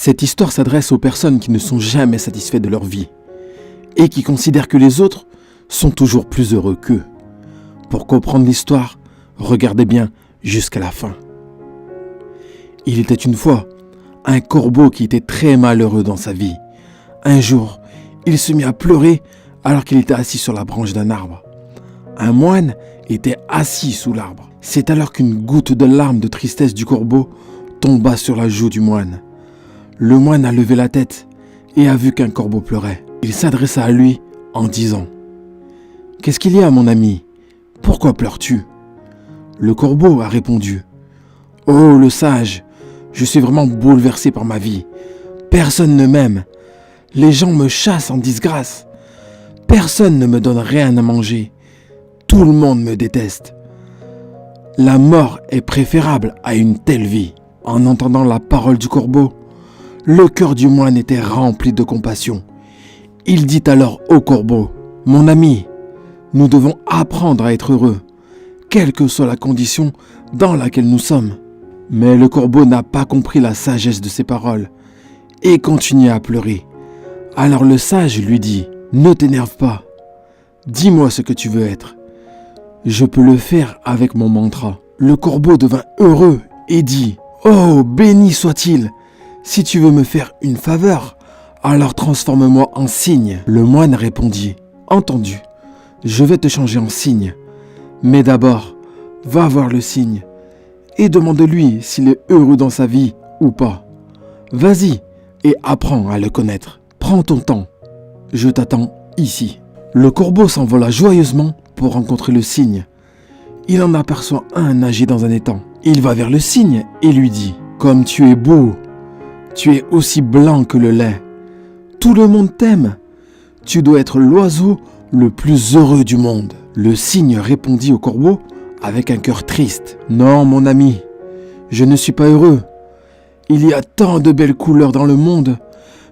Cette histoire s'adresse aux personnes qui ne sont jamais satisfaites de leur vie et qui considèrent que les autres sont toujours plus heureux qu'eux. Pour comprendre l'histoire, regardez bien jusqu'à la fin. Il était une fois un corbeau qui était très malheureux dans sa vie. Un jour, il se mit à pleurer alors qu'il était assis sur la branche d'un arbre. Un moine était assis sous l'arbre. C'est alors qu'une goutte de larmes de tristesse du corbeau tomba sur la joue du moine. Le moine a levé la tête et a vu qu'un corbeau pleurait. Il s'adressa à lui en disant « Qu'est-ce qu'il y a, mon ami? Pourquoi pleures-tu » Le corbeau a répondu « Oh, le sage, je suis vraiment bouleversé par ma vie. Personne ne m'aime. Les gens me chassent en disgrâce. Personne ne me donne rien à manger. Tout le monde me déteste. La mort est préférable à une telle vie. » En entendant la parole du corbeau, le cœur du moine était rempli de compassion. Il dit alors au corbeau « Mon ami, nous devons apprendre à être heureux, quelle que soit la condition dans laquelle nous sommes. » Mais le corbeau n'a pas compris la sagesse de ces paroles et continue à pleurer. Alors le sage lui dit « Ne t'énerve pas, dis-moi ce que tu veux être. Je peux le faire avec mon mantra. » Le corbeau devint heureux et dit « Oh, béni soit-il! Si tu veux me faire une faveur, alors transforme-moi en cygne. » Le moine répondit « Entendu, je vais te changer en cygne. Mais d'abord, va voir le cygne et demande-lui s'il est heureux dans sa vie ou pas. Vas-y et apprends à le connaître. Prends ton temps. Je t'attends ici. » Le corbeau s'envola joyeusement pour rencontrer le cygne. Il en aperçoit un nager dans un étang. Il va vers le cygne et lui dit « Comme tu es beau, tu es aussi blanc que le lait. Tout le monde t'aime. Tu dois être l'oiseau le plus heureux du monde. » Le cygne répondit au corbeau avec un cœur triste. « Non, mon ami, je ne suis pas heureux. Il y a tant de belles couleurs dans le monde,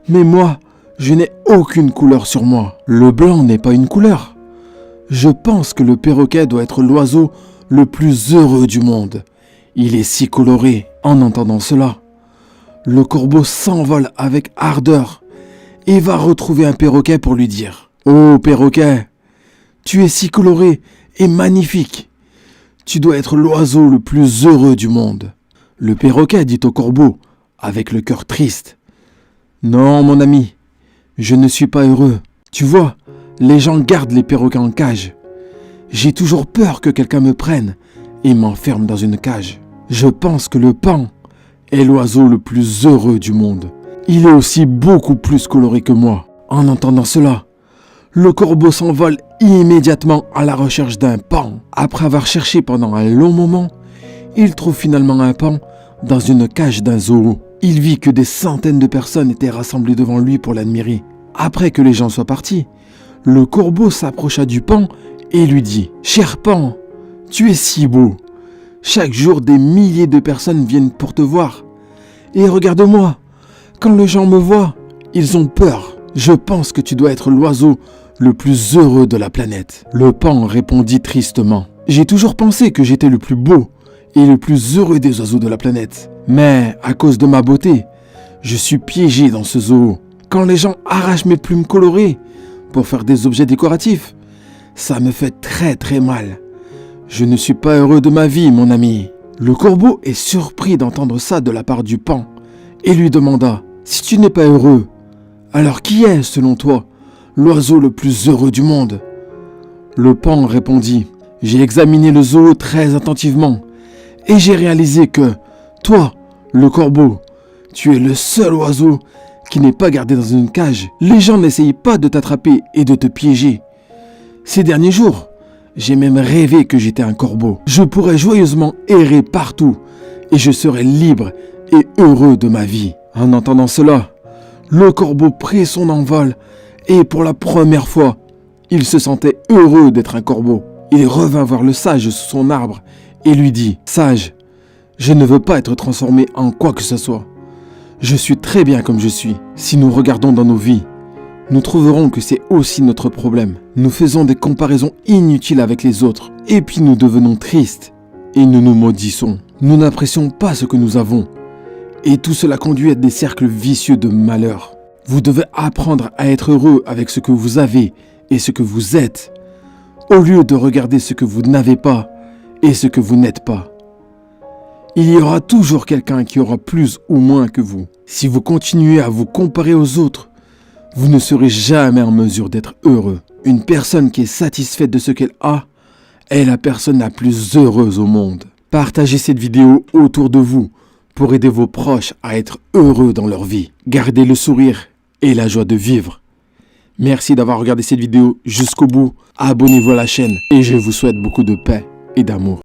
mais moi, je n'ai aucune couleur sur moi. Le blanc n'est pas une couleur. Je pense que le perroquet doit être l'oiseau le plus heureux du monde. Il est si coloré. » En entendant cela, le corbeau s'envole avec ardeur et va retrouver un perroquet pour lui dire « Oh perroquet, tu es si coloré et magnifique. Tu dois être l'oiseau le plus heureux du monde. » Le perroquet dit au corbeau avec le cœur triste « Non mon ami, je ne suis pas heureux. Tu vois, les gens gardent les perroquets en cage. J'ai toujours peur que quelqu'un me prenne et m'enferme dans une cage. Je pense que le paon est l'oiseau le plus heureux du monde. Il est aussi beaucoup plus coloré que moi. » En entendant cela, le corbeau s'envole immédiatement à la recherche d'un paon. Après avoir cherché pendant un long moment, il trouve finalement un paon dans une cage d'un zoo. Il vit que des centaines de personnes étaient rassemblées devant lui pour l'admirer. Après que les gens soient partis, le corbeau s'approcha du paon et lui dit « Cher paon, tu es si beau. Chaque jour, des milliers de personnes viennent pour te voir. Et regarde-moi, quand les gens me voient, ils ont peur. Je pense que tu dois être l'oiseau le plus heureux de la planète. » Le paon répondit tristement « J'ai toujours pensé que j'étais le plus beau et le plus heureux des oiseaux de la planète. Mais à cause de ma beauté, je suis piégé dans ce zoo. Quand les gens arrachent mes plumes colorées pour faire des objets décoratifs, ça me fait très très mal. Je ne suis pas heureux de ma vie, mon ami. » Le corbeau est surpris d'entendre ça de la part du paon et lui demanda « Si tu n'es pas heureux, alors qui est, selon toi, l'oiseau le plus heureux du monde ?» Le paon répondit « J'ai examiné le zoo très attentivement et j'ai réalisé que toi, le corbeau, tu es le seul oiseau qui n'est pas gardé dans une cage. Les gens n'essayent pas de t'attraper et de te piéger. Ces derniers jours, j'ai même rêvé que j'étais un corbeau. Je pourrais joyeusement errer partout et je serais libre et heureux de ma vie. » En entendant cela, le corbeau prit son envol et pour la première fois, il se sentait heureux d'être un corbeau. Il revint voir le sage sous son arbre et lui dit « Sage, je ne veux pas être transformé en quoi que ce soit. Je suis très bien comme je suis. Si nous regardons dans nos vies, nous trouverons que c'est aussi notre problème. Nous faisons des comparaisons inutiles avec les autres et puis nous devenons tristes et nous nous maudissons. Nous n'apprécions pas ce que nous avons Et tout cela conduit à des cercles vicieux de malheur. Vous devez apprendre à être heureux avec ce que vous avez et ce que vous êtes, au lieu de regarder ce que vous n'avez pas et ce que vous n'êtes pas. Il y aura toujours quelqu'un qui aura plus ou moins que vous. Si vous continuez à vous comparer aux autres, vous ne serez jamais en mesure d'être heureux. Une personne qui est satisfaite de ce qu'elle a est la personne la plus heureuse au monde. Partagez cette vidéo autour de vous pour aider vos proches à être heureux dans leur vie. Gardez le sourire et la joie de vivre. Merci d'avoir regardé cette vidéo jusqu'au bout. Abonnez-vous à la chaîne et je vous souhaite beaucoup de paix et d'amour.